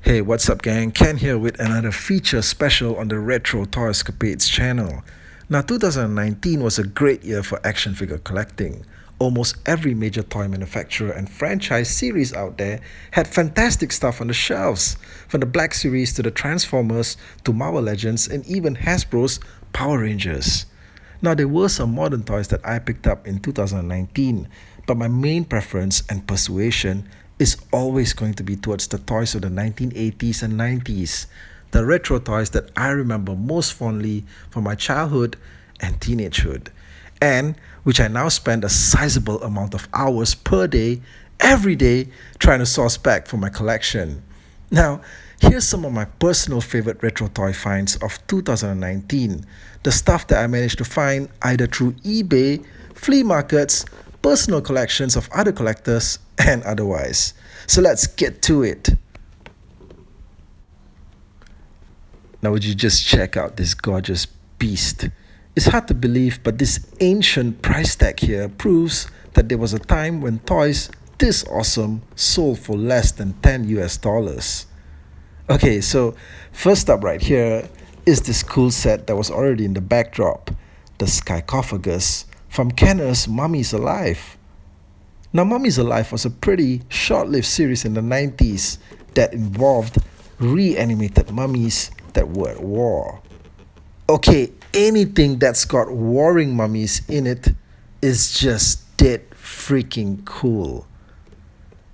Hey, what's up, gang? Ken here with another feature special on the Retro Toy Escapades channel. Now, 2019 was a great year for action figure collecting. Almost every major toy manufacturer and franchise series out there had fantastic stuff on the shelves, from the Black Series to the Transformers to Marvel Legends and even Hasbro's Power Rangers. Now, there were some modern toys that I picked up in 2019, but my main preference and persuasion is always going to be towards the toys of the 1980s and 90s, the retro toys that I remember most fondly from my childhood and teenagehood, and which I now spend a sizable amount of hours per day, every day, trying to source back for my collection. Now, here's some of my personal favorite retro toy finds of 2019, the stuff that I managed to find either through eBay, flea markets, personal collections of other collectors, and otherwise. So let's get to it. Now, would you just check out this gorgeous beast? It's hard to believe, but this ancient price tag here proves that there was a time when toys this awesome sold for less than 10 US dollars. Okay, so first up right here is this cool set that was already in the backdrop, the Skycophagus from Kenner's Mummies Alive. Now, Mummies Alive was a pretty short-lived series in the 90s that involved reanimated mummies that were at war. Okay, anything that's got warring mummies in it is just dead freaking cool.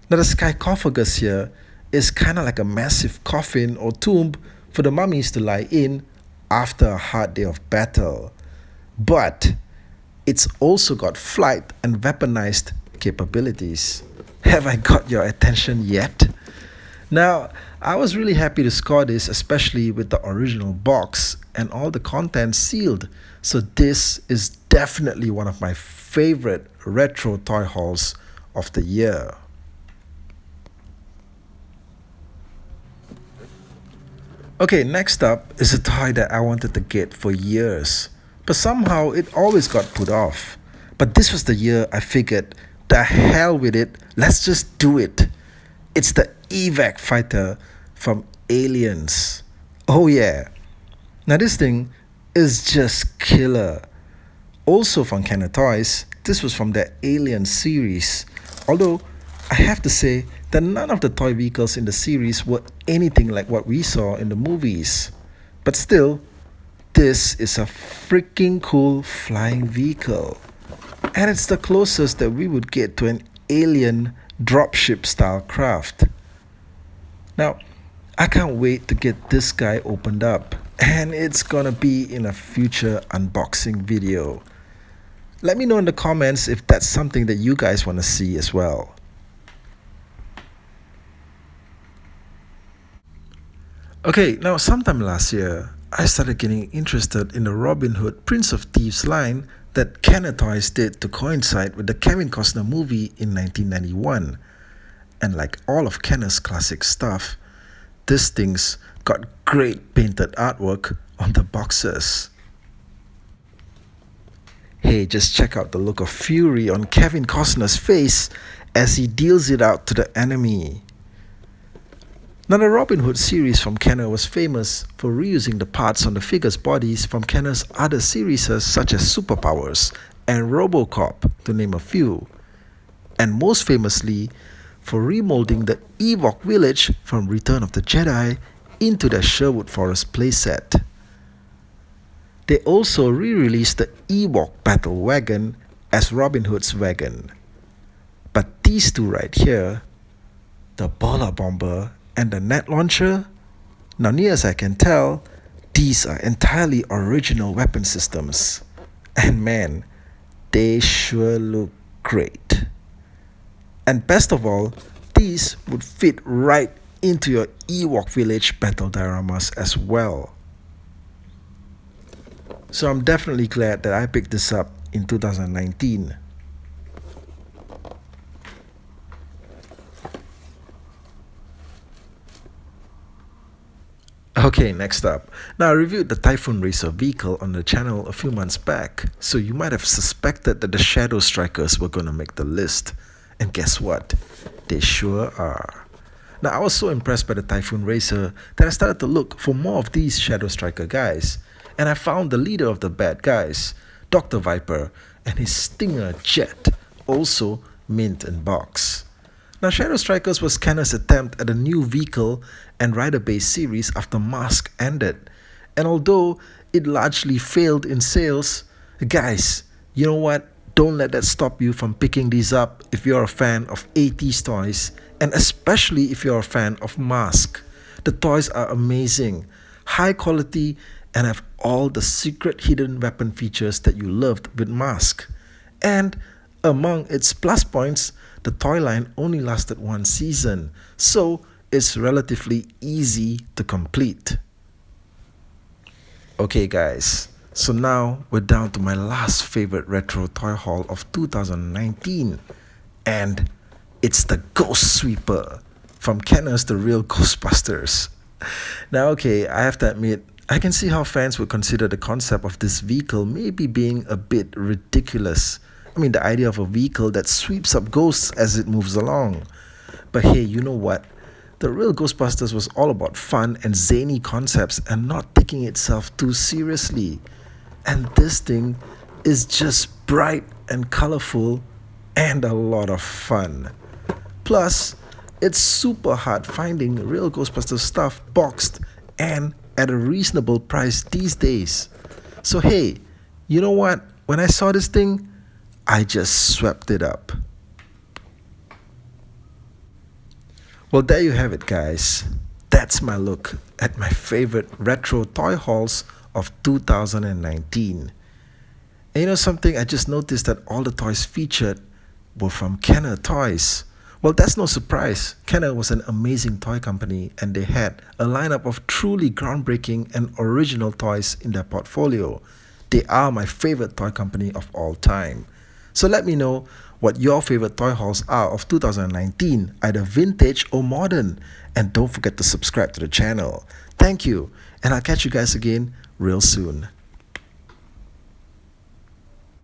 Now, the Skycophagus here is kind of like a massive coffin or tomb for the mummies to lie in after a hard day of battle. But it's also got flight and weaponized capabilities. Have I got your attention yet? Now, I was really happy to score this, especially with the original box and all the contents sealed. So this is definitely one of my favorite retro toy hauls of the year. Okay, next up is a toy that I wanted to get for years, but somehow it always got put off. But this was the year I figured, the hell with it, let's just do it. It's the evac fighter from Aliens. Oh yeah. Now this thing is just killer. Also from Kenner Toys, this was from the Alien series. Although I have to say that none of the toy vehicles in the series were anything like what we saw in the movies. But still, this is a freaking cool flying vehicle. And it's the closest that we would get to an alien dropship style craft. Now, I can't wait to get this guy opened up, and it's gonna be in a future unboxing video. Let me know in the comments if that's something that you guys want to see as well. Okay, now sometime last year, I started getting interested in the Robin Hood Prince of Thieves line that Kenner Toys did to coincide with the Kevin Costner movie in 1991. And like all of Kenner's classic stuff, this thing's got great painted artwork on the boxes. Hey, just check out the look of fury on Kevin Costner's face as he deals it out to the enemy. Now, the Robin Hood series from Kenner was famous for reusing the parts on the figures' bodies from Kenner's other series such as Superpowers and RoboCop, to name a few. And most famously, for remolding the Ewok village from Return of the Jedi into the Sherwood Forest playset. They also re-released the Ewok Battle Wagon as Robin Hood's wagon. But these two right here, the Bola Bomber and the Net Launcher, now near as I can tell, these are entirely original weapon systems. And man, they sure look great. And best of all, these would fit right into your Ewok Village battle dioramas as well. So I'm definitely glad that I picked this up in 2019. Okay, next up. Now, I reviewed the Typhoon Racer vehicle on the channel a few months back, so you might have suspected that the Shadow Strikers were going to make the list. And guess what? They sure are. Now, I was so impressed by the Typhoon Racer that I started to look for more of these Shadow Striker guys, and I found the leader of the bad guys, Dr. Viper, and his Stinger Jet, also mint in box. Now, Shadow Strikers was Kenner's attempt at a new vehicle and rider-based series after Mask ended, and although it largely failed in sales, guys, you know what? Don't let that stop you from picking these up if you're a fan of 80s toys, and especially if you're a fan of Mask. The toys are amazing, high quality, and have all the secret hidden weapon features that you loved with Mask. And among its plus points, the toy line only lasted one season, so it's relatively easy to complete. Okay guys, so now we're down to my last favorite retro toy haul of 2019, and it's the Ghost Sweeper from Kenner's The Real Ghostbusters. Now, okay, I have to admit, I can see how fans would consider the concept of this vehicle maybe being a bit ridiculous. I mean, the idea of a vehicle that sweeps up ghosts as it moves along. But hey, you know what? The Real Ghostbusters was all about fun and zany concepts and not taking itself too seriously. And this thing is just bright and colorful and a lot of fun. Plus, it's super hard finding Real Ghostbusters stuff boxed and at a reasonable price these days. So hey, you know what? When I saw this thing, I just swept it up. Well, there you have it, guys. That's my look at my favorite retro toy hauls of 2019. And you know something? I just noticed that all the toys featured were from Kenner Toys. Well, that's no surprise. Kenner was an amazing toy company, and they had a lineup of truly groundbreaking and original toys in their portfolio. They are my favorite toy company of all time. So let me know what your favorite toy hauls are of 2019, either vintage or modern. And don't forget to subscribe to the channel. Thank you, and I'll catch you guys again real soon.